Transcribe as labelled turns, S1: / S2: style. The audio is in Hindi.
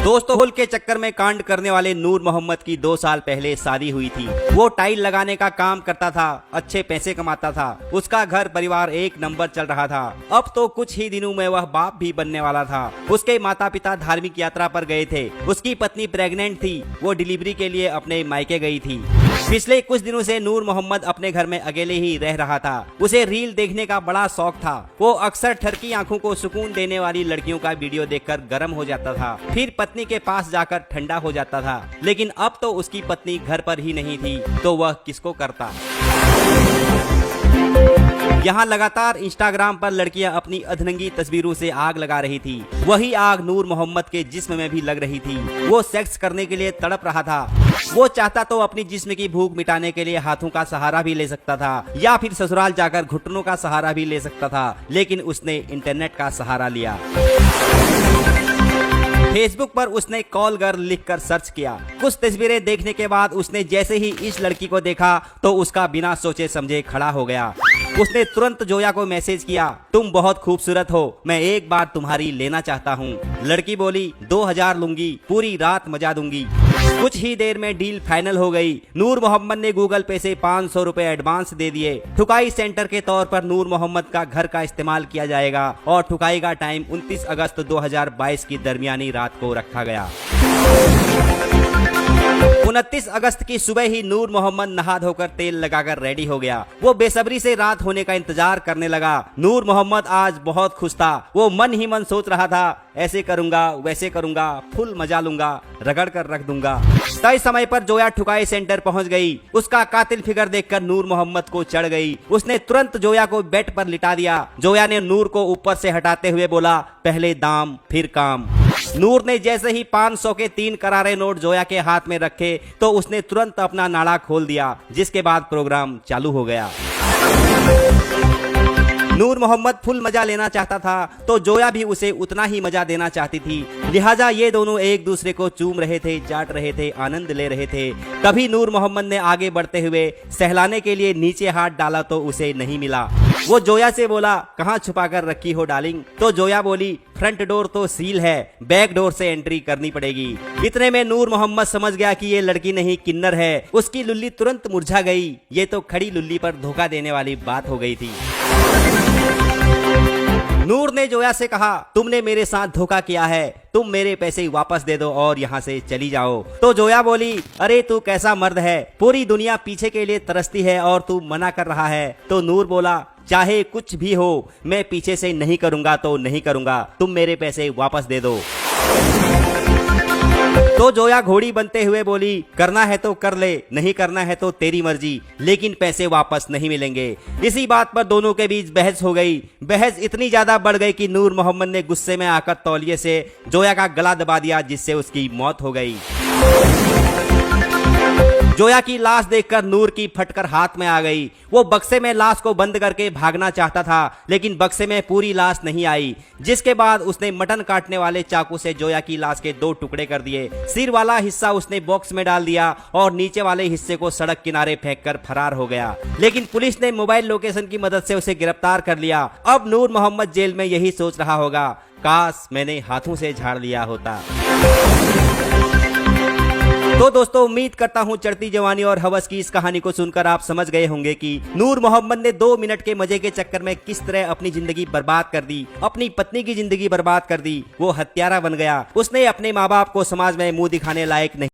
S1: दोस्तों, होल के चक्कर में कांड करने वाले नूर मोहम्मद की 2 साल पहले शादी हुई थी। वो टाइल लगाने का काम करता था, अच्छे पैसे कमाता था, उसका घर परिवार एक नंबर चल रहा था। अब तो कुछ ही दिनों में वह बाप भी बनने वाला था। उसके माता पिता धार्मिक यात्रा पर गए थे। उसकी पत्नी प्रेग्नेंट थी, वो डिलीवरी के लिए अपने मायके गई थी। पिछले कुछ दिनों से नूर मोहम्मद अपने घर में अकेले ही रह रहा था। उसे रील देखने का बड़ा शौक था। वो अक्सर ठरकी आंखों को सुकून देने वाली लड़कियों का वीडियो देखकर गर्म हो जाता था, फिर पत्नी के पास जाकर ठंडा हो जाता था। लेकिन अब तो उसकी पत्नी घर पर ही नहीं थी, तो वह किसको करता। यहाँ लगातार इंस्टाग्राम पर लड़कियां अपनी अधनंगी तस्वीरों से आग लगा रही थी। वही आग नूर मोहम्मद के जिस्म में भी लग रही थी। वो सेक्स करने के लिए तड़प रहा था। वो चाहता तो अपनी जिस्म की भूख मिटाने के लिए हाथों का सहारा भी ले सकता था, या फिर ससुराल जाकर घुटनों का सहारा भी ले सकता था, लेकिन उसने इंटरनेट का सहारा लिया। फेसबुक पर उसने कॉल गर्ल लिखकर सर्च किया। कुछ तस्वीरें देखने के बाद उसने जैसे ही इस लड़की को देखा तो उसका बिना सोचे समझे खड़ा हो गया। उसने तुरंत जोया को मैसेज किया, तुम बहुत खूबसूरत हो, मैं एक बार तुम्हारी लेना चाहता हूँ। लड़की बोली 2000 लूंगी, पूरी रात मजा दूंगी। कुछ ही देर में डील फाइनल हो गई। नूर मोहम्मद ने गूगल पे से 500 रुपए एडवांस दे दिए। ठुकाई सेंटर के तौर पर नूर मोहम्मद का घर का इस्तेमाल किया जाएगा और ठुकाई का टाइम 29 अगस्त 2022 की दरमियानी रात को रखा गया। 29 अगस्त की सुबह ही नूर मोहम्मद नहा धोकर तेल लगाकर रेडी हो गया। वो बेसब्री से रात होने का इंतजार करने लगा। नूर मोहम्मद आज बहुत खुश था। वो मन ही मन सोच रहा था, ऐसे करूंगा, वैसे करूंगा, फुल मजा लूंगा, रगड़ कर रख दूंगा। तय समय पर जोया ठुकाई सेंटर पहुंच गई। उसका कातिल फिगर देखकर नूर मोहम्मद को चढ़ गई। उसने तुरंत जोया को बेड पर लिटा दिया। जोया ने नूर को ऊपर से हटाते हुए बोला, पहले दाम फिर काम। नूर ने जैसे ही 500 के 3 करारे नोट जोया के हाथ में रखे तो उसने तुरंत अपना नाड़ा खोल दिया, जिसके बाद प्रोग्राम चालू हो गया। नूर मोहम्मद फुल मजा लेना चाहता था तो जोया भी उसे उतना ही मजा देना चाहती थी। लिहाजा ये दोनों एक दूसरे को चूम रहे थे, चाट रहे थे, आनंद ले रहे थे। कभी नूर मोहम्मद ने आगे बढ़ते हुए सहलाने के लिए नीचे हाथ डाला तो उसे नहीं मिला। वो जोया से बोला, कहाँ छुपा कर रखी हो डार्लिंग? तो जोया बोली, फ्रंट डोर तो सील है, बैक डोर से एंट्री करनी पड़ेगी। इतने में नूर मोहम्मद समझ गया कि ये लड़की नहीं किन्नर है। उसकी लुल्ली तुरंत मुरझा गई। ये तो खड़ी लुल्ली पर धोखा देने वाली बात हो गई थी। नूर ने जोया से कहा, तुमने मेरे साथ धोखा किया है, तुम मेरे पैसे वापस दे दो और यहाँ से चली जाओ। तो जोया बोली, अरे तू कैसा मर्द है, पूरी दुनिया पीछे के लिए तरसती है और तू मना कर रहा है। तो नूर बोला, चाहे कुछ भी हो, मैं पीछे से नहीं करूंगा तो नहीं करूंगा, तुम मेरे पैसे वापस दे दो। तो जोया घोड़ी बनते हुए बोली, करना है तो कर ले, नहीं करना है तो तेरी मर्जी, लेकिन पैसे वापस नहीं मिलेंगे। इसी बात पर दोनों के बीच बहस हो गई। बहस इतनी ज्यादा बढ़ गई कि नूर मोहम्मद ने गुस्से में आकर तौलिए से जोया का गला दबा दिया, जिससे उसकी मौत हो गई। जोया की लाश देखकर नूर की फटकर हाथ में आ गई। वो बक्से में लाश को बंद करके भागना चाहता था, लेकिन बक्से में पूरी लाश नहीं आई, जिसके बाद उसने मटन काटने वाले चाकू से जोया की लाश के 2 टुकड़े कर दिए। सिर वाला हिस्सा उसने बॉक्स में डाल दिया और नीचे वाले हिस्से को सड़क किनारे फेंककर फरार हो गया। लेकिन पुलिस ने मोबाइल लोकेशन की मदद से उसे गिरफ्तार कर लिया। अब नूर मोहम्मद जेल में यही सोच रहा होगा, काश मैंने हाथों से झाड़ लिया होता। तो दोस्तों, उम्मीद करता हूँ चढ़ती जवानी और हवस की इस कहानी को सुनकर आप समझ गए होंगे कि नूर मोहम्मद ने 2 मिनट के मजे के चक्कर में किस तरह अपनी जिंदगी बर्बाद कर दी, अपनी पत्नी की जिंदगी बर्बाद कर दी। वो हत्यारा बन गया। उसने अपने माँ बाप को समाज में मुंह दिखाने लायक नहीं